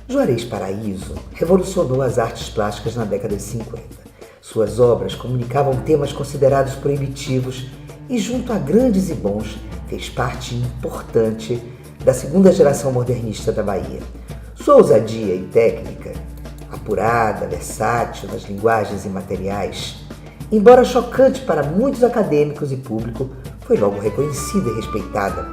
Juarez Paraíso revolucionou as artes plásticas na década de 50. Suas obras comunicavam temas considerados proibitivos e, junto a grandes e bons, fez parte importante da segunda geração modernista da Bahia. Sua ousadia e técnica, apurada, versátil nas linguagens e materiais, embora chocante para muitos acadêmicos e público, foi logo reconhecida e respeitada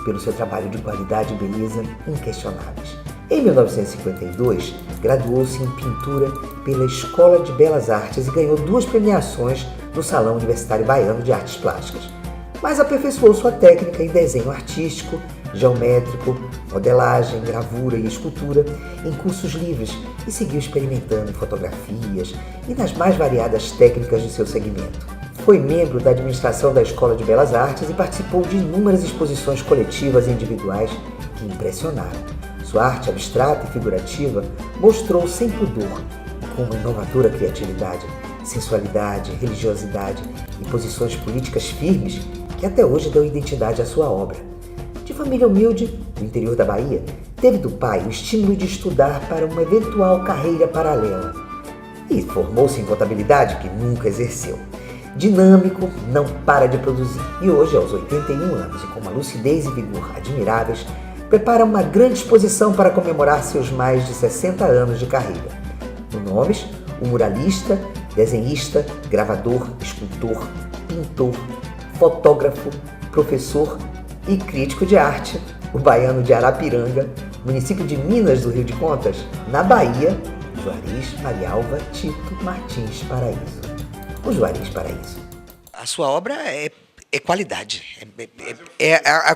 pelo seu trabalho de qualidade e beleza inquestionáveis. Em 1952, graduou-se em pintura pela Escola de Belas Artes e ganhou 2 premiações no Salão Universitário Baiano de Artes Plásticas. Mas aperfeiçoou sua técnica em desenho artístico, geométrico, modelagem, gravura e escultura em cursos livres e seguiu experimentando em fotografias e nas mais variadas técnicas de seu segmento. Foi membro da administração da Escola de Belas Artes e participou de inúmeras exposições coletivas e individuais que impressionaram. Sua arte abstrata e figurativa mostrou sem pudor, com uma inovadora criatividade, sensualidade, religiosidade e posições políticas firmes que até hoje dão identidade à sua obra. De família humilde, do interior da Bahia, teve do pai o estímulo de estudar para uma eventual carreira paralela e formou-se em contabilidade que nunca exerceu. Dinâmico, não para de produzir e hoje, aos 81 anos e com uma lucidez e vigor admiráveis, prepara uma grande exposição para comemorar seus mais de 60 anos de carreira. No Nomes, o muralista, desenhista, gravador, escultor, pintor, fotógrafo, professor e crítico de arte, o baiano de Arapiranga, município de Minas do Rio de Contas, na Bahia, Juarez Marialva Tito Martins Paraíso. O Juarez Paraíso. A sua obra é qualidade.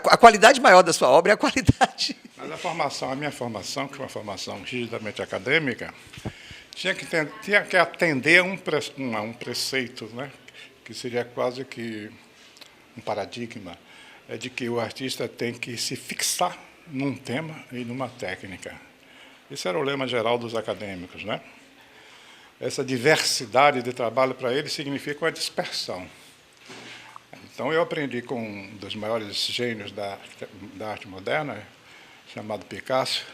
A qualidade maior da sua obra é a qualidade. Mas a minha formação, que é uma formação rigidamente acadêmica, tinha que atender a um preceito, né, que seria quase que um paradigma, de que o artista tem que se fixar num tema e numa técnica. Esse era o lema geral dos acadêmicos, né? Essa diversidade de trabalho para eles significa uma dispersão. Então, eu aprendi com um dos maiores gênios da arte moderna, chamado Picasso,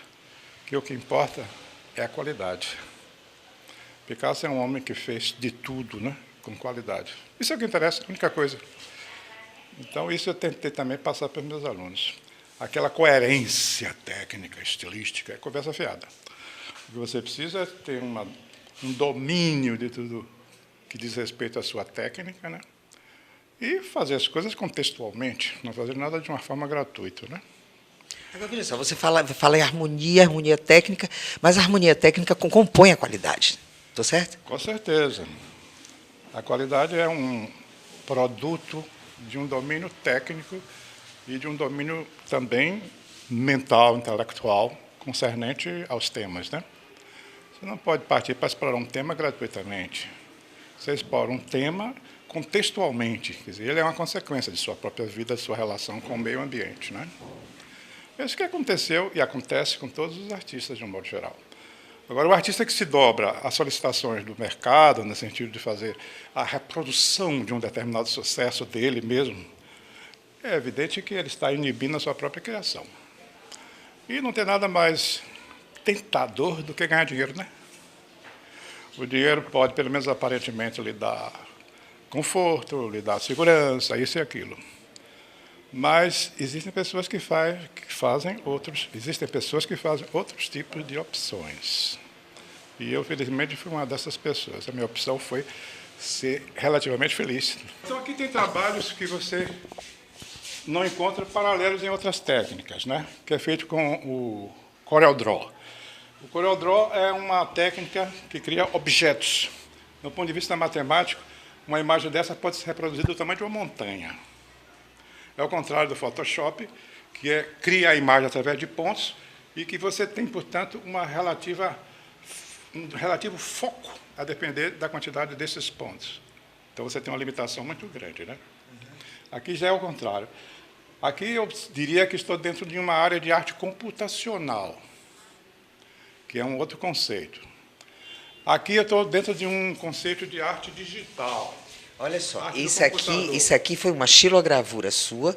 que o que importa é a qualidade. Picasso é um homem que fez de tudo, né, com qualidade. Isso é o que interessa, a única coisa. Então, isso eu tentei também passar para os meus alunos. Aquela coerência técnica, estilística, é conversa fiada. O que você precisa é ter um domínio de tudo que diz respeito à sua técnica, né? E fazer as coisas contextualmente, não fazer nada de uma forma gratuita, né? Agora, veja só, você fala em harmonia técnica, mas a harmonia técnica compõe a qualidade, estou certo? Com certeza. A qualidade é um produto de um domínio técnico e de um domínio também mental, intelectual, concernente aos temas, né? Você não pode partir para explorar um tema gratuitamente. Você explora um tema contextualmente, quer dizer, ele é uma consequência de sua própria vida, de sua relação com o meio ambiente, né? É isso que aconteceu e acontece com todos os artistas de um modo geral. Agora, o artista que se dobra às solicitações do mercado, no sentido de fazer a reprodução de um determinado sucesso dele mesmo, é evidente que ele está inibindo a sua própria criação. E não tem nada mais tentador do que ganhar dinheiro, né? O dinheiro pode, pelo menos aparentemente, lhe dar conforto, lhe dar segurança, isso e aquilo. Mas existem pessoas que fazem outros tipos de opções. E eu, felizmente, fui uma dessas pessoas. A minha opção foi ser relativamente feliz. Então, aqui tem trabalhos que você não encontra paralelos em outras técnicas, né? Que é feito com o CorelDRAW. O CorelDRAW é uma técnica que cria objetos. Do ponto de vista matemático, uma imagem dessa pode ser reproduzida do tamanho de uma montanha. É o contrário do Photoshop, que cria a imagem através de pontos e que você tem, portanto, um relativo foco a depender da quantidade desses pontos. Então, você tem uma limitação muito grande, né? Aqui já é o contrário. Aqui eu diria que estou dentro de uma área de arte computacional, que é um outro conceito. Aqui eu estou dentro de um conceito de arte digital, Olha só, Arte do isso aqui foi uma xilogravura sua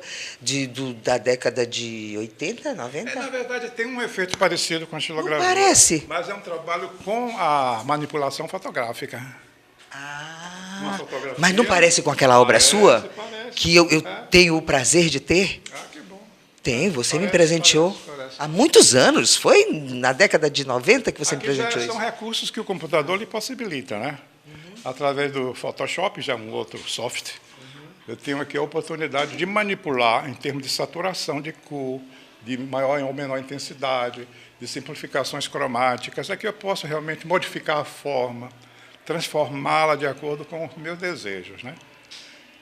da década de 80, 90? Na verdade, tem um efeito parecido com a Não xilogravura. parece. Mas é um trabalho com a manipulação fotográfica. Uma Ah, fotografia. mas não parece com aquela obra Parece, sua? parece. Que eu É. tenho o prazer de ter? Ah, que bom. Tem, você me Parece, presenteou parece. há muitos anos. Foi na década de 90 que você me Aqui já presenteou são isso. recursos que o computador lhe possibilita, né? Através do Photoshop, já é um outro software, eu tenho aqui a oportunidade de manipular em termos de saturação de cor, de maior ou menor intensidade, de simplificações cromáticas. Aqui eu posso realmente modificar a forma, transformá-la de acordo com os meus desejos, né?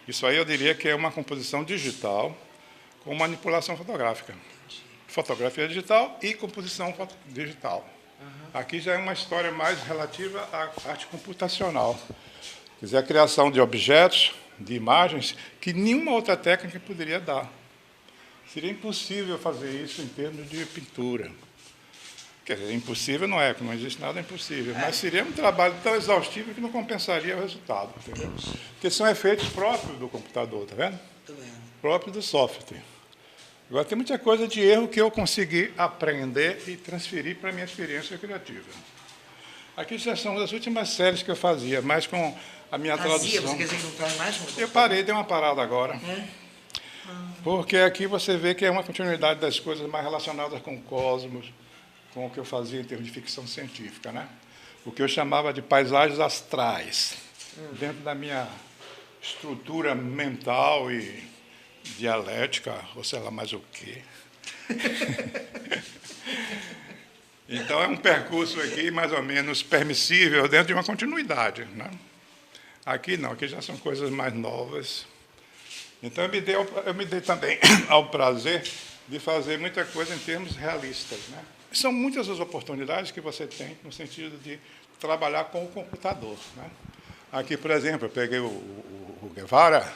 Isso aí eu diria que é uma composição digital com manipulação fotográfica. Fotografia digital e composição digital. Aqui já é uma história mais relativa à arte computacional. Quer dizer, a criação de objetos, de imagens, que nenhuma outra técnica poderia dar. Seria impossível fazer isso em termos de pintura. Quer dizer, impossível não é, porque não existe nada impossível, mas seria um trabalho tão exaustivo que não compensaria o resultado, entendeu? Porque são efeitos próprios do computador, está vendo? Próprios do software. Agora, tem muita coisa de erro que eu consegui aprender e transferir para a minha experiência criativa. Aqui já são as últimas séries que eu fazia, mais com a minha tradução. Você quer dizer que não faz mais? Eu parei, dei uma parada agora. Porque aqui você vê que é uma continuidade das coisas mais relacionadas com o cosmos, com o que eu fazia em termos de ficção científica, né? O que eu chamava de paisagens astrais, dentro da minha estrutura mental e dialética, ou sei lá mais o quê. Então, é um percurso aqui mais ou menos permissível dentro de uma continuidade, né? Aqui não, aqui já são coisas mais novas. Então, eu me dei também ao prazer de fazer muita coisa em termos realistas, né? São muitas as oportunidades que você tem no sentido de trabalhar com o computador, né? Aqui, por exemplo, eu peguei o Guevara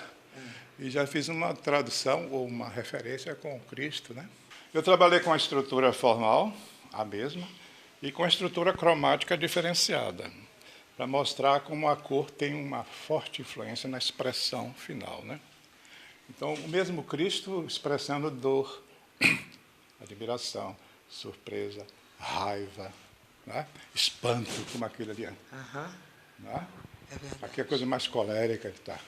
e já fiz uma tradução ou uma referência com Cristo, né? Eu trabalhei com a estrutura formal, a mesma, e com a estrutura cromática diferenciada, para mostrar como a cor tem uma forte influência na expressão final, né? Então, o mesmo Cristo expressando dor, admiração, surpresa, raiva, né? Espanto, como aquele ali. Né? É verdade. Aqui é a coisa mais colérica, ele está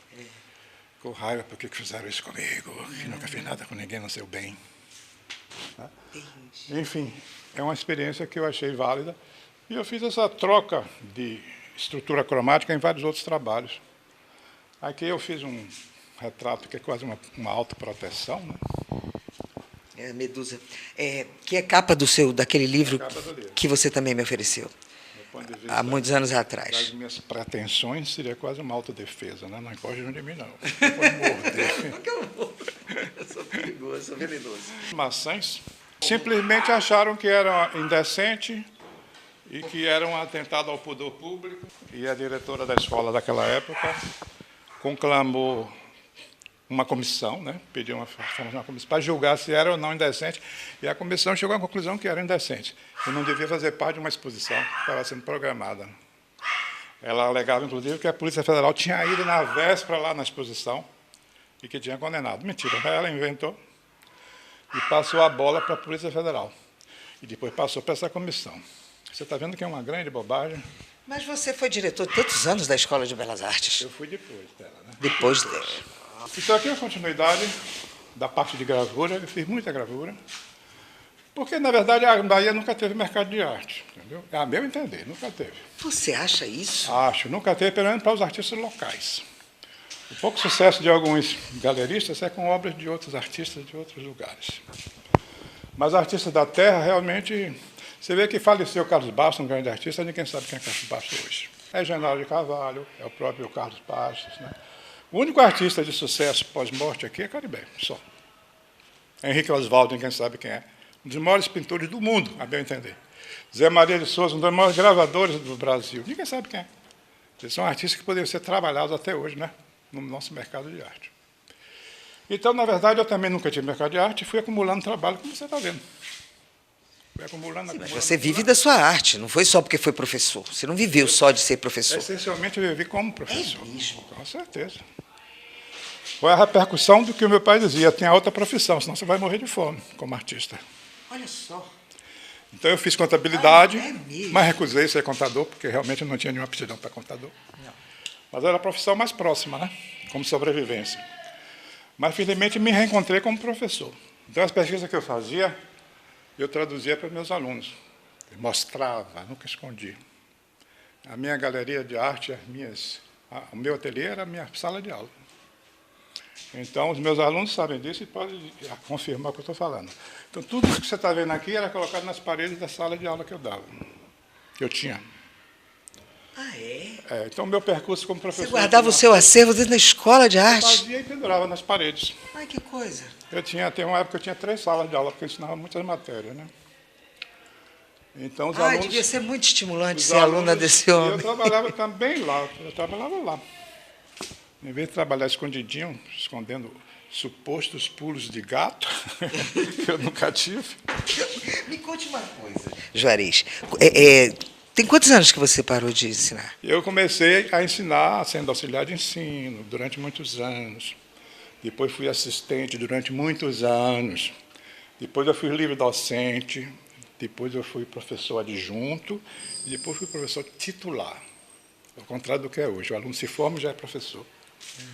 com raiva, por que fizeram isso comigo? Que nunca fiz nada com ninguém no seu bem. Né? Enfim, é uma experiência que eu achei válida. E eu fiz essa troca de estrutura cromática em vários outros trabalhos. Aqui eu fiz um retrato que é quase uma autoproteção, né? Medusa. Que é capa daquele livro capa do livro. que você também me ofereceu. Há muitos anos atrás. Das minhas pretensões, seria quase uma autodefesa, né? Não encoste de mim, não. Pode morder. Eu sou perigoso, sou venenoso. Maçãs simplesmente acharam que era indecente e que era um atentado ao pudor público. E a diretora da escola daquela época conclamou uma comissão, né? Pediu uma comissão para julgar se era ou não indecente, e a comissão chegou à conclusão que era indecente. E não devia fazer parte de uma exposição que estava sendo programada. Ela alegava, inclusive, que a Polícia Federal tinha ido na véspera lá na exposição e que tinha condenado. Mentira, ela inventou e passou a bola para a Polícia Federal. E depois passou para essa comissão. Você está vendo que é uma grande bobagem? Mas você foi diretor de tantos anos da Escola de Belas Artes. Eu fui depois dela, né? Depois dela. Então, aqui é a continuidade da parte de gravura. Eu fiz muita gravura. Porque, na verdade, a Bahia nunca teve mercado de arte. Entendeu? A meu entender, nunca teve. Você acha isso? Acho, nunca teve, pelo menos para os artistas locais. O pouco sucesso de alguns galeristas é com obras de outros artistas de outros lugares. Mas artistas da terra, realmente... Você vê que faleceu Carlos Bastos, um grande artista, ninguém sabe quem é Carlos Bastos hoje. É Genaro de Carvalho, é o próprio Carlos Bastos, né? O único artista de sucesso pós-morte aqui é Caribe, só. Henrique Oswaldo, ninguém sabe quem é. Um dos maiores pintores do mundo, a bem entender. Zé Maria de Souza, um dos maiores gravadores do Brasil. Ninguém sabe quem é. Eles são artistas que poderiam ser trabalhados até hoje, né? No nosso mercado de arte. Então, na verdade, eu também nunca tive mercado de arte e fui acumulando trabalho, como você está vendo. Fui acumulando, Mas acumulando. você vive da sua arte, não foi só porque foi professor. Você não viveu só de ser professor. Essencialmente, eu vivi como professor. É mesmo? Com certeza. Foi a repercussão do que o meu pai dizia, tem outra profissão, senão você vai morrer de fome como artista. Olha só. Então eu fiz contabilidade, é mesmo? mas recusei ser contador, porque realmente eu não tinha nenhuma aptidão para contador. Não. Mas era a profissão mais próxima, né? Como sobrevivência. Mas, finalmente, me reencontrei como professor. Então, as pesquisas que eu fazia, eu traduzia para meus alunos. Eu mostrava, nunca escondi. A minha galeria de arte, o meu ateliê era a minha sala de aula. Então, os meus alunos sabem disso e podem confirmar o que eu estou falando. Então, tudo isso que você está vendo aqui era colocado nas paredes da sala de aula que eu dava, que eu tinha. Ah, é? Então, o meu percurso como professor... Você guardava o seu acervo dentro da escola de arte? Fazia e pendurava nas paredes. Ai, que coisa. Tem uma época que eu tinha 3 salas de aula, porque eu ensinava muitas matérias, né? Então, os Ai, alunos... devia ser muito estimulante os ser aluna alunos- desse Eu homem. trabalhava também lá, Em vez de trabalhar escondidinho, escondendo supostos pulos de gato, que eu nunca tive. Me conte uma coisa, Juarez. Tem quantos anos que você parou de ensinar? Eu comecei a ensinar sendo auxiliar de ensino durante muitos anos. Depois fui assistente durante muitos anos. Depois eu fui livre docente. Depois eu fui professor adjunto. E depois fui professor titular. Ao contrário do que é hoje. O aluno se forma e já é professor.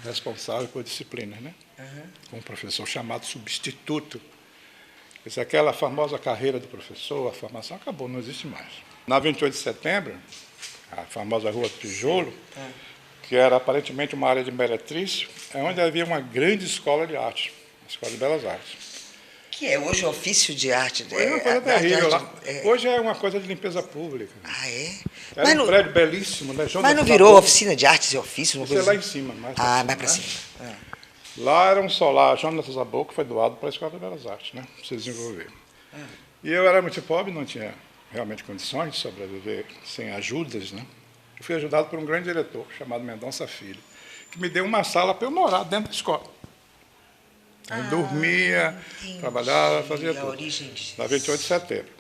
Responsável por disciplinas, né? Um professor chamado substituto. Essa aquela famosa carreira do professor, a formação acabou, não existe mais. Na 28 de setembro, a famosa Rua do Tijolo, que era aparentemente uma área de meretrício, é onde havia uma grande escola de arte, a Escola de Belas Artes. Que é hoje o ofício de arte. Foi uma coisa terrível lá. Hoje é uma coisa de limpeza pública. Ah, é? Era um prédio belíssimo, né? Mas não virou oficina de artes e ofícios? Isso é lá em cima. Mais para cima. Lá era um solar, Jonas Zabou, que foi doado para a Escola de Belas Artes, né? Para se desenvolver. E eu era muito pobre, não tinha realmente condições de sobreviver sem ajudas, né? Eu fui ajudado por um grande diretor, chamado Mendonça Filho, que me deu uma sala para eu morar dentro da escola. Eu dormia, trabalhava, fazia tudo. Na 28 de setembro.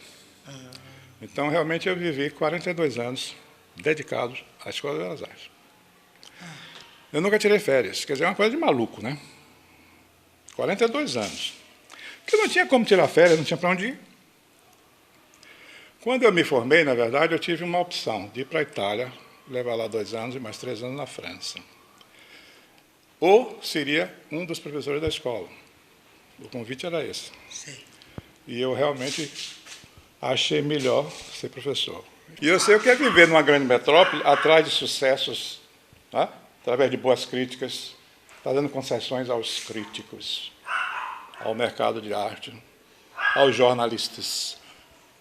Então, realmente, eu vivi 42 anos dedicados à Escola de Belas Artes. Eu nunca tirei férias, quer dizer, é uma coisa de maluco, né? 42 anos. Porque não tinha como tirar férias, não tinha para onde ir. Quando eu me formei, na verdade, eu tive uma opção de ir para a Itália, levar lá 2 anos e mais 3 anos na França. Ou seria um dos professores da escola. O convite era esse. Sim. E eu realmente achei melhor ser professor. E eu sei o que é viver numa grande metrópole, atrás de sucessos, né? Através de boas críticas, fazendo concessões aos críticos, ao mercado de arte, aos jornalistas.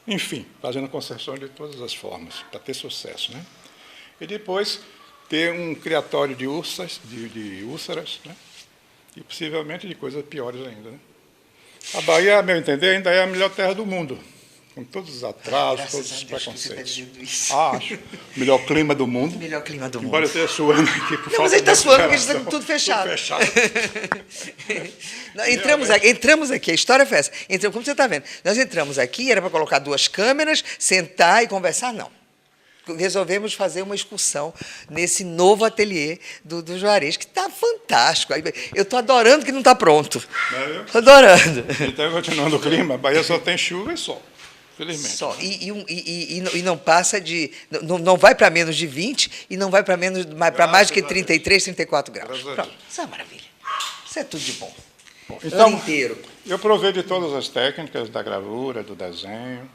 Enfim, fazendo concessões de todas as formas, para ter sucesso, né? E depois ter um criatório de úlceras, né? E possivelmente de coisas piores ainda, né? A Bahia, a meu entender, ainda é a melhor terra do mundo, com todos os atrasos, todos os preconceitos. Acho. O melhor clima do mundo. O melhor clima do mundo. Embora eu esteja suando aqui por Não, mas ele está suando porque está tudo fechado. Tudo fechado. Entramos aqui, a história foi essa. Como você está vendo, nós entramos aqui, era para colocar 2 câmeras, sentar e conversar, não. Resolvemos fazer uma excursão nesse novo ateliê do Juarez, que está fantástico. Eu estou adorando que não está pronto. Estou adorando. Então, continuando o clima, a Bahia só tem chuva e sol, felizmente. Só. E não passa de... Não vai para menos de 20 e não vai para mais de que 33, 34 graus. Pronto. Isso é uma maravilha. Isso é tudo de bom. Então, ano inteiro. Eu provei de todas as técnicas, da gravura, do desenho,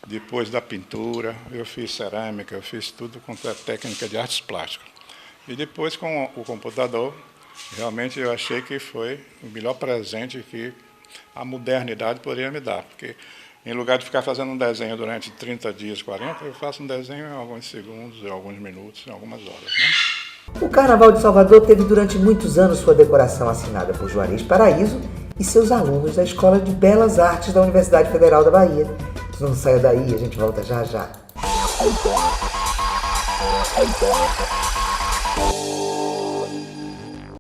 depois da pintura, eu fiz cerâmica, eu fiz tudo quanto é técnica de artes plásticas. E depois, com o computador, realmente eu achei que foi o melhor presente que a modernidade poderia me dar, porque em lugar de ficar fazendo um desenho durante 30 dias, 40, eu faço um desenho em alguns segundos, em alguns minutos, em algumas horas, né? O Carnaval de Salvador teve durante muitos anos sua decoração assinada por Juarez Paraíso e seus alunos da Escola de Belas Artes da Universidade Federal da Bahia. Não saia daí, a gente volta já já.